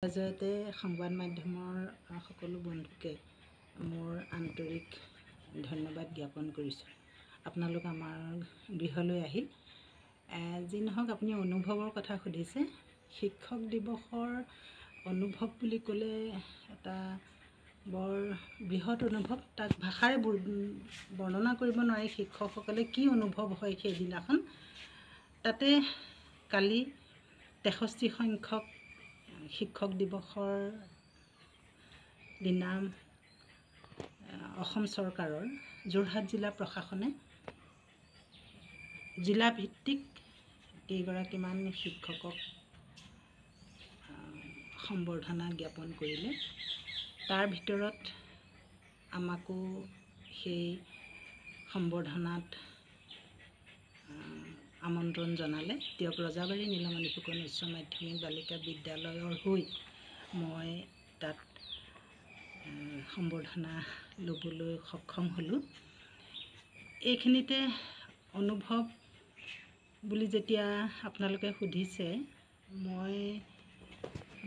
জয়তে সংবাদ মাধ্যমৰ সকলো বন্ধুকে মোৰ আন্তৰিক ধন্যবাদ জ্ঞাপন কৰিছোঁ। আপোনালোক আমাৰ গৃহলৈ আহিল। যি নহওক আপুনি অনুভৱৰ কথা সুধিছে। শিক্ষক দিৱসৰ অনুভৱ বুলি ক'লে এটা বৰ বৃহৎ অনুভৱ, তাক ভাষাৰে বৰ্ণনা কৰিব নোৱাৰি। শিক্ষকসকলে কি অনুভৱ হয় সেইদিনাখন। তাতে কালি 63 সংখ্যক শিক্ষক দিৱসৰ দিনা অসম চৰকাৰৰ যোৰহাট জিলা প্ৰশাসনে জিলাভিত্তিক কেইগৰাকীমান শিক্ষকক সম্বৰ্ধনা জ্ঞাপন কৰিলে। তাৰ ভিতৰত আমাকো সেই সম্বৰ্ধনাত আমন্ত্ৰণ জনালে। তেওঁক ৰজাবাৰী নীলমণি ফুকন উচ্চ মাধ্যমিক বালিকা বিদ্যালয়ৰ হৈ মই তাত সম্বৰ্ধনা ল'বলৈ সক্ষম হ'লোঁ। এইখিনিতে অনুভৱ বুলি যেতিয়া আপোনালোকে সুধিছে,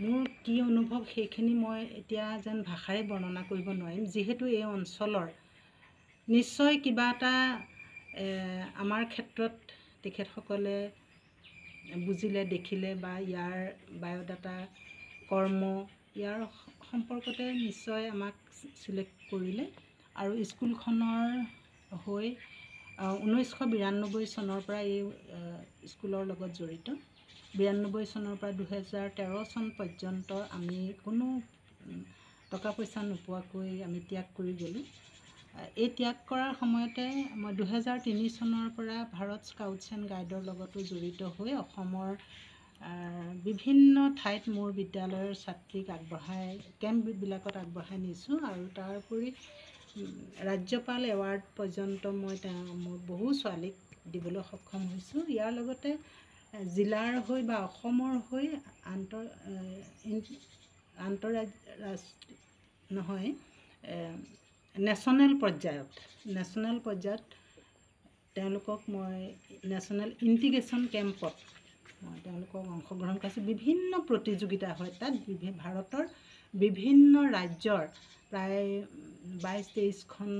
মোৰ কি অনুভৱ সেইখিনি মই এতিয়া যেন ভাষাৰে বৰ্ণনা কৰিব নোৱাৰিম। যিহেতু এই অঞ্চলৰ নিশ্চয় কিবা এটা আমাৰ ক্ষেত্ৰত তেখেতসকলে বুজিলে, দেখিলে বা ইয়াৰ বায়'ডাটা, কৰ্ম ইয়াৰ সম্পৰ্কতে নিশ্চয় আমাক চিলেক্ট কৰিলে। আৰু স্কুলখনৰ হৈ 1992 চনৰ পৰা এই স্কুলৰ লগত জড়িত। 92 চনৰ পৰা 2013 চন পৰ্যন্ত আমি কোনো টকা পইচা নোপোৱাকৈ আমি ত্যাগ কৰি গ'লোঁ। এই ত্যাগ কৰাৰ সময়তে মই 2003 চনৰ পৰা ভাৰত স্কাউটছ এণ্ড গাইডৰ লগতো জড়িত হৈ অসমৰ বিভিন্ন ঠাইত মোৰ বিদ্যালয়ৰ ছাত্ৰীক কেম্পবিলাকত আগবঢ়াই নিছোঁ। আৰু তাৰ উপৰি ৰাজ্যপাল এৱাৰ্ড পৰ্যন্ত মই মোৰ বহু ছোৱালীক দিবলৈ সক্ষম হৈছোঁ। ইয়াৰ লগতে জিলাৰ হৈ বা অসমৰ হৈ নেশ্যনেল পৰ্যায়ত তেওঁলোকক মই নেশ্যনেল ইণ্টিগ্ৰেশ্যন কেম্পত মই তেওঁলোকক অংশগ্ৰহণ কৰিছোঁ। বিভিন্ন প্ৰতিযোগিতা হয় তাত, ভাৰতৰ বিভিন্ন ৰাজ্যৰ প্ৰায় 22-23খন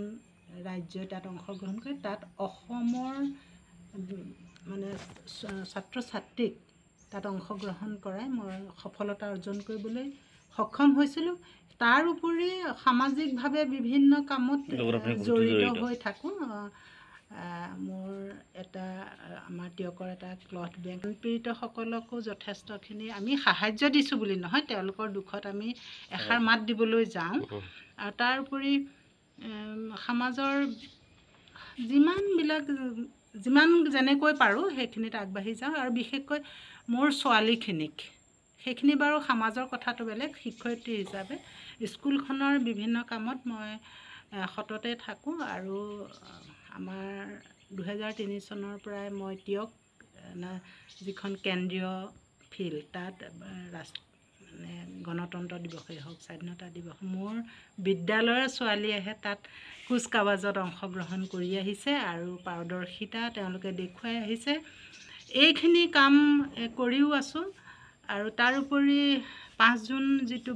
ৰাজ্যই তাত অংশগ্ৰহণ কৰে। তাত অসমৰ ছাত্ৰ ছাত্ৰীক তাত অংশগ্ৰহণ কৰাই মই সফলতা অৰ্জন কৰিবলৈ সক্ষম হৈছিলোঁ। তাৰ উপৰি সামাজিকভাৱে বিভিন্ন কামত জড়িত হৈ থাকোঁ। মোৰ আমাৰ টিয়কৰ এটা ক্লথ বেংক, পীড়িতসকলকো যথেষ্টখিনি আমি সাহাৰ্য দিছোঁ বুলি নহয়, তেওঁলোকৰ দুখত আমি এষাৰ মাত দিবলৈ যাওঁ। আৰু তাৰ উপৰি সমাজৰ যিমান যেনেকৈ পাৰোঁ সেইখিনিত আগবাঢ়ি যাওঁ। আৰু বিশেষকৈ মোৰ ছোৱালীখিনিক, সেইখিনি বাৰু সমাজৰ কথাটো বেলেগ। শিক্ষয়িত্ৰী হিচাপে স্কুলখনৰ বিভিন্ন কামত মই সততে থাকোঁ। আৰু আমাৰ 2003 চনৰ পৰাই মই টিয়ক যিখন কেন্দ্ৰীয় ফিল্ড, তাত গণতন্ত্ৰ দিৱসেই হওক, স্বাধীনতা দিৱস, মোৰ বিদ্যালয়ৰ ছোৱালীয়েহে তাত কুচকাৱাজত অংশগ্ৰহণ কৰি আহিছে আৰু পাৰদৰ্শিতা তেওঁলোকে দেখুৱাই আহিছে। এইখিনি কাম কৰিও আছোঁ। আৰু তাৰোপৰি 5 জুন যিটো